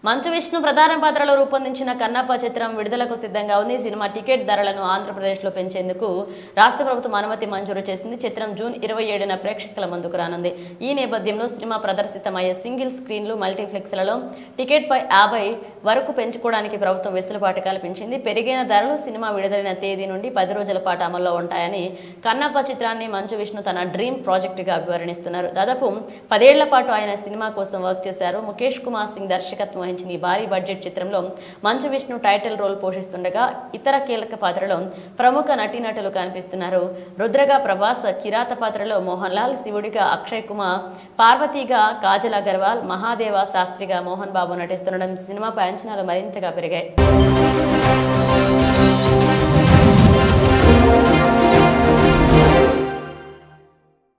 మంచు విష్ణు ప్రధాన పాత్రలో రూపొందించిన కన్నప్ప చిత్రం విడుదలకు సిద్ధంగా ఉంది. సినిమా టికెట్ ధరలను ఆంధ్రప్రదేశ్లో పెంచేందుకు రాష్ట్ర ప్రభుత్వం అనుమతి మంజూరు చేసింది. చిత్రం జూన్ 27న ప్రేక్షకుల ముందుకు రానుంది. ఈ నేపథ్యంలో సినిమా ప్రదర్శితమయ్యే సింగిల్ స్క్రీన్లు మల్టీప్లెక్స్లలో టికెట్పై 50 వరకు పెంచుకోవడానికి ప్రభుత్వం వెసులుబాటు కల్పించింది. పెరిగిన ధరలు సినిమా విడుదలైన తేదీ నుండి 10 రోజుల పాటు అమల్లో ఉంటాయని కన్నప్ప చిత్రాన్ని మంచు విష్ణు తన డ్రీమ్ ప్రాజెక్టుగా అభివర్ణిస్తున్నారు. దాదాపు 10 ఏళ్ల పాటు ఆయన సినిమా కోసం వర్క్ చేశారు. ముఖేష్ కుమార్ సింగ్ దర్శకత్వం వహించిన ఈ భారీ బడ్జెట్ చిత్రంలో మంచు విష్ణు టైటిల్ రోల్ పోషిస్తుండగా ఇతర కీలక పాత్రలో ప్రముఖ నటీనటులు కనిపిస్తున్నారు. రుద్రగా ప్రభాస్, కిరాత పాత్రలో మోహన్ లాల్, శివుడిగా అక్షయ్ కుమార్, పార్వతీగా కాజల్ అగర్వాల్, మహాదేవ శాస్త్రిగా మోహన్ బాబు నటిస్తుండడం సినిమాపై అంచనాలు మరింతగా పెరిగాయి.